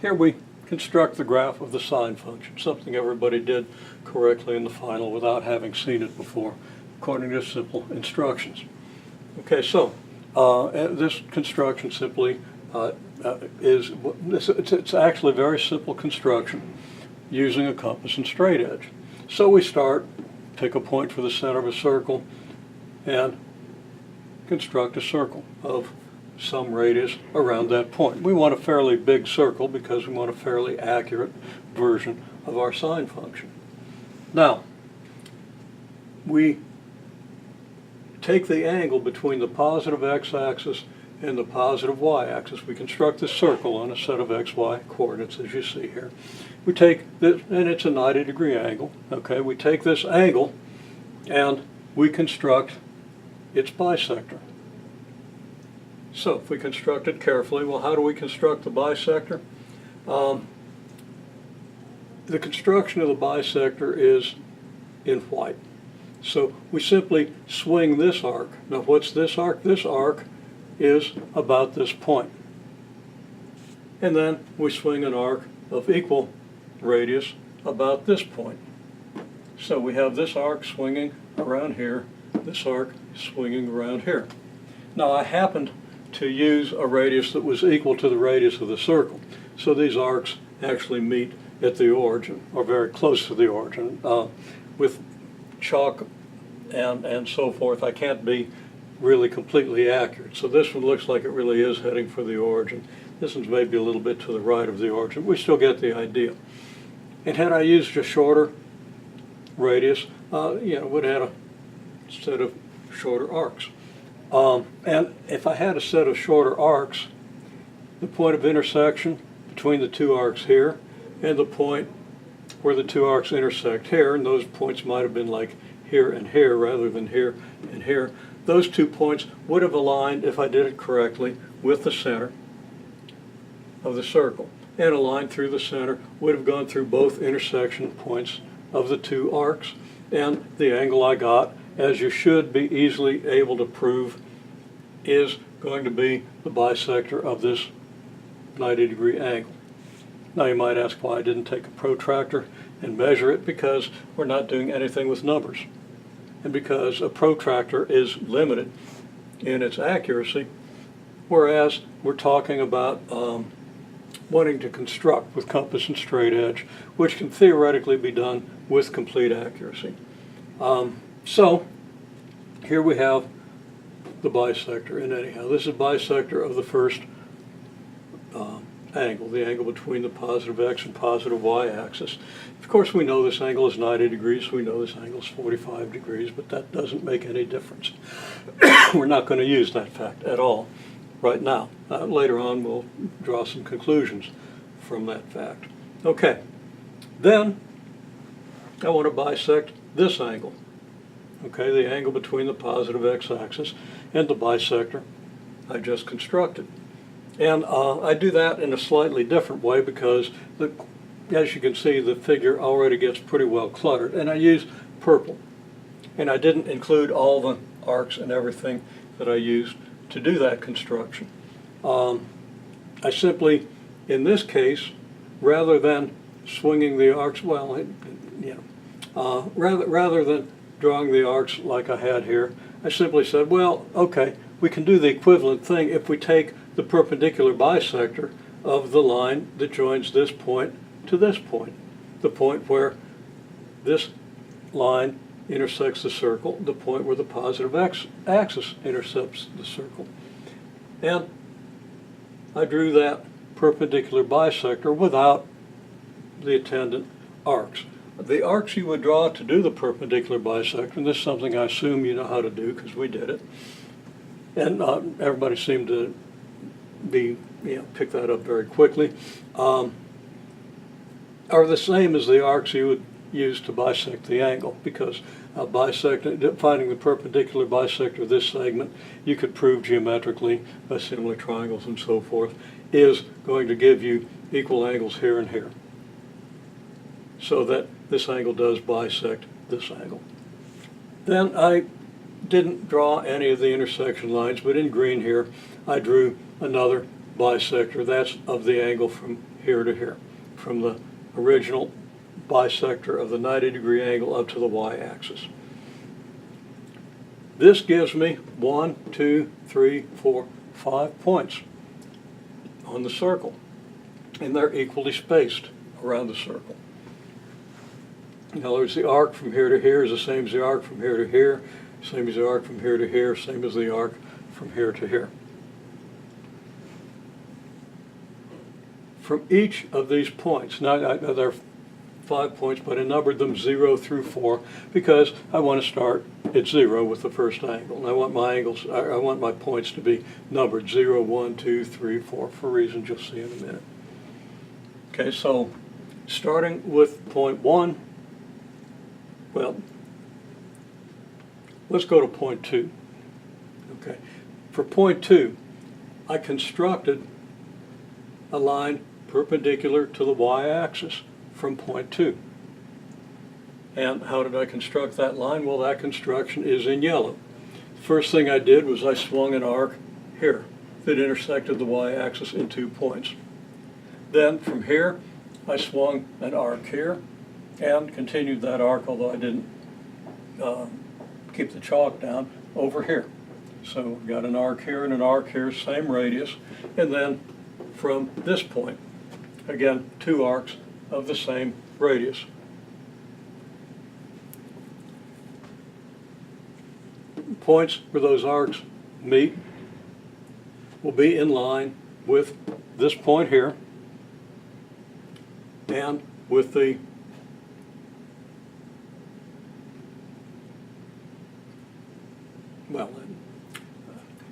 Here we construct the graph of the sine function, something everybody did correctly in the final without having seen it before, according to simple instructions. Okay, so this construction simply it's actually a very simple construction using a compass and straight edge. So we start, pick a point for the center of a circle, and construct a circle of some radius around that point. We want a fairly big circle because we want a fairly accurate version of our sine function. Now, we take the angle between the positive x-axis and the positive y-axis. We construct this circle on a set of xy coordinates, as you see here. We take this, and it's a 90-degree angle. Okay, we take this angle and we construct its bisector. So if we construct it carefully, well, how do we construct the bisector? The construction of the bisector is in white. So we simply swing this arc. Now what's this arc? This arc is about this point. And then we swing an arc of equal radius about this point. So we have this arc swinging around here, this arc swinging around here. Now I happened to use a radius that was equal to the radius of the circle. So these arcs actually meet at the origin, or very close to the origin. With chalk and so forth, I can't be really completely accurate. So this one looks like it really is heading for the origin. This one's maybe a little bit to the right of the origin. We still get the idea. And had I used a shorter radius, would have had a set of shorter arcs. And if I had a set of shorter arcs, the point of intersection between the two arcs here and the point where the two arcs intersect here, and those points might have been like here and here rather than here and here, those 2 points would have aligned, if I did it correctly, with the center of the circle. And a line through the center would have gone through both intersection points of the two arcs, and the angle I got, as you should be easily able to prove, is going to be the bisector of this 90-degree angle. Now you might ask why I didn't take a protractor and measure it, because we're not doing anything with numbers. And because a protractor is limited in its accuracy, whereas we're talking about wanting to construct with compass and straight edge, which can theoretically be done with complete accuracy. So here we have the bisector, and anyhow, this is bisector of the first angle, the angle between the positive x and positive y axis. Of course, we know this angle is 90 degrees, we know this angle is 45 degrees, but that doesn't make any difference. We're not going to use that fact at all right now. Later on, we'll draw some conclusions from that fact. Okay, then I want to bisect this angle. Okay, the angle between the positive x-axis and the bisector I just constructed. And I do that in a slightly different way because, as you can see, the figure already gets pretty well cluttered. And I use purple. And I didn't include all the arcs and everything that I used to do that construction. I simply, in this case, rather than swinging the arcs, rather than drawing the arcs like I had here, I simply said, well, okay, we can do the equivalent thing if we take the perpendicular bisector of the line that joins this point to this point, the point where this line intersects the circle, the point where the positive x-axis intercepts the circle. And I drew that perpendicular bisector without the attendant arcs. The arcs you would draw to do the perpendicular bisector, and this is something I assume you know how to do because we did it, and everybody seemed to pick that up very quickly, are the same as the arcs you would use to bisect the angle, because finding the perpendicular bisector of this segment, you could prove geometrically by similar triangles and so forth, is going to give you equal angles here and here, so that this angle does bisect this angle. Then I didn't draw any of the intersection lines, but in green here I drew another bisector, that's of the angle from here to here, from the original bisector of the 90-degree angle up to the y-axis. This gives me 1, 2, 3, 4, 5 points on the circle, and they're equally spaced around the circle. In other words, the arc from here to here is the same as the arc from here to here, same as the arc from here to here, same as the arc from here to here. From each of these points, now there are 5 points, but I numbered them 0 through 4 because I want to start at 0 with the first angle. And I want my points to be numbered 0, 1, 2, 3, 4 for reasons you'll see in a minute. Okay, so starting with point 1, well, let's go to point 2. Okay, for point 2, I constructed a line perpendicular to the y-axis from point 2. And how did I construct that line? Well, that construction is in yellow. First thing I did was I swung an arc here that intersected the y-axis in 2 points. Then from here, I swung an arc here and continued that arc, although I didn't keep the chalk down, over here. So we've got an arc here and an arc here, same radius, and then from this point, again, 2 arcs of the same radius. Points where those arcs meet will be in line with this point here and with the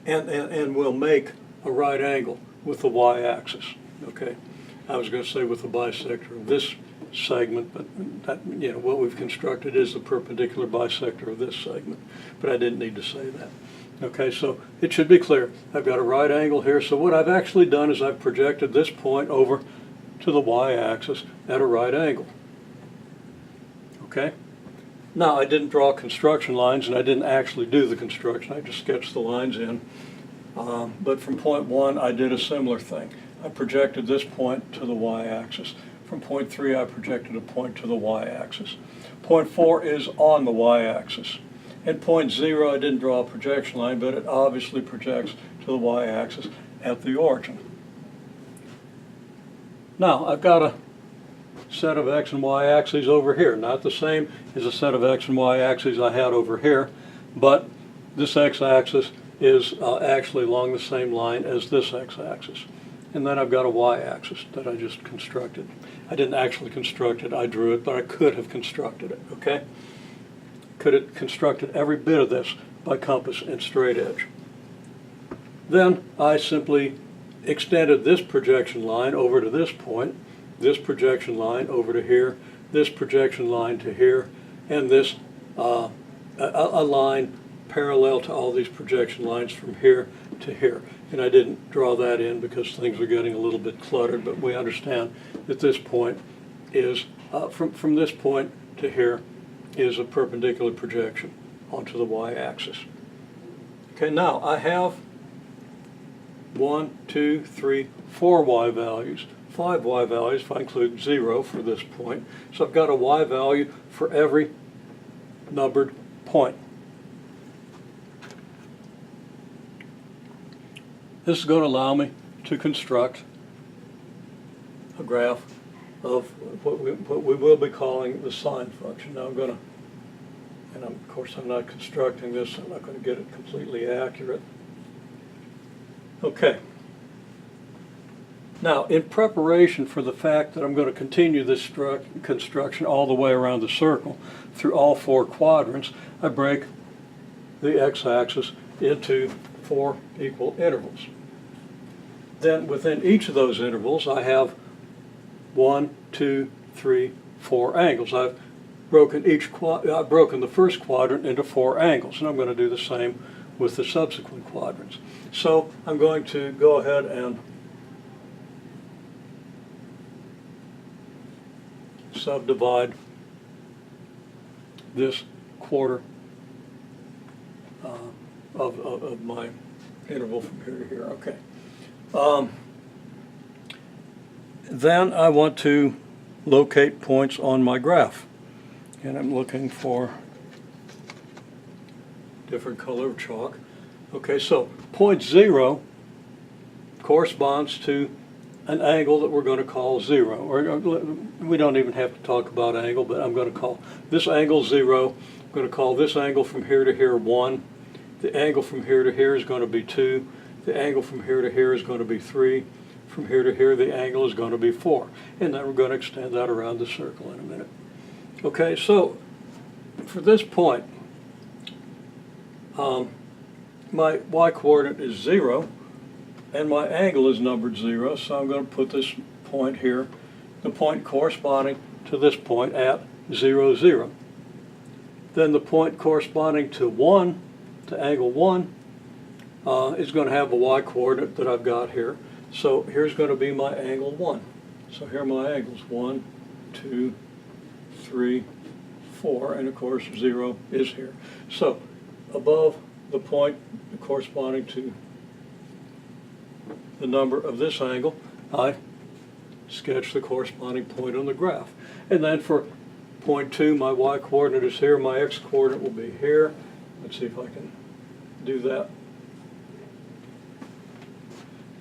and will make a right angle with the y-axis. Okay, I was going to say with the bisector of this segment, but that, what we've constructed is the perpendicular bisector of this segment, but I didn't need to say that. Okay, so it should be clear. I've got a right angle here, so what I've actually done is I've projected this point over to the y-axis at a right angle. Okay? Now, I didn't draw construction lines, and I didn't actually do the construction. I just sketched the lines in. But from point 1, I did a similar thing. I projected this point to the y-axis. From point 3, I projected a point to the y-axis. Point 4 is on the y-axis. At point 0, I didn't draw a projection line, but it obviously projects to the y-axis at the origin. Now, I've got a set of x and y axes over here. Not the same as a set of x and y axes I had over here, but this x-axis is actually along the same line as this x-axis. And then I've got a y-axis that I just constructed. I didn't actually construct it, I drew it, but I could have constructed it, okay? Could have constructed every bit of this by compass and straight edge. Then I simply extended this projection line over to this point, this projection line over to here, this projection line to here, and this a line parallel to all these projection lines from here to here. And I didn't draw that in because things are getting a little bit cluttered, but we understand that this point is, from this point to here, is a perpendicular projection onto the y-axis. Okay, now I have 1, 2, 3, 4 y values, 5 y values if I include 0 for this point. So I've got a y value for every numbered point. This is going to allow me to construct a graph of what we will be calling the sine function. Now I'm going to, and of course I'm not constructing this, so I'm not going to get it completely accurate. Okay. Now, in preparation for the fact that I'm going to continue this construction all the way around the circle through all 4 quadrants, I break the x-axis into 4 equal intervals. Then within each of those intervals I have 1, 2, 3, 4 angles. I've broken the first quadrant into 4 angles, and I'm going to do the same with the subsequent quadrants. So I'm going to go ahead and subdivide this quarter of my interval from here to here. Okay. then I want to locate points on my graph. And I'm looking for different color of chalk. Okay, so point 0 corresponds to an angle that we're going to call 0. Or we don't even have to talk about angle, but I'm going to call this angle 0. I'm going to call this angle from here to here 1. The angle from here to here is going to be 2. The angle from here to here is going to be 3. From here to here, the angle is going to be 4. And then we're going to extend that around the circle in a minute. Okay, so for this point, my y-coordinate is 0, and my angle is numbered 0, so I'm going to put this point here, the point corresponding to this point at 0, 0. Then the point corresponding to 1, to angle 1, is going to have a y-coordinate that I've got here. So here's going to be my angle 1. So here are my angles, 1, 2, 3, 4, and of course 0 is here. So above the point corresponding to the number of this angle, I sketch the corresponding point on the graph. And then for point 2, my y-coordinate is here, my x-coordinate will be here. Let's see if I can do that.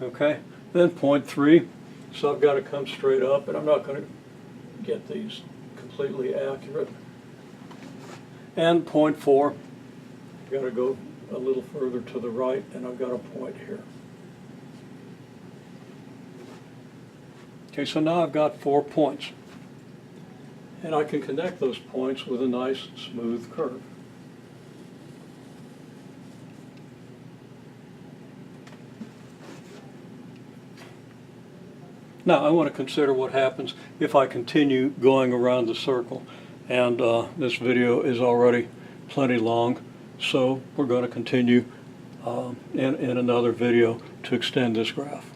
Okay, then point 3, so I've got to come straight up, and I'm not going to get these completely accurate. And point 4, I've got to go a little further to the right, and I've got a point here. Okay, so now I've got 4 points, and I can connect those points with a nice smooth curve. Now I want to consider what happens if I continue going around the circle, and this video is already plenty long, so we're going to continue in another video to extend this graph.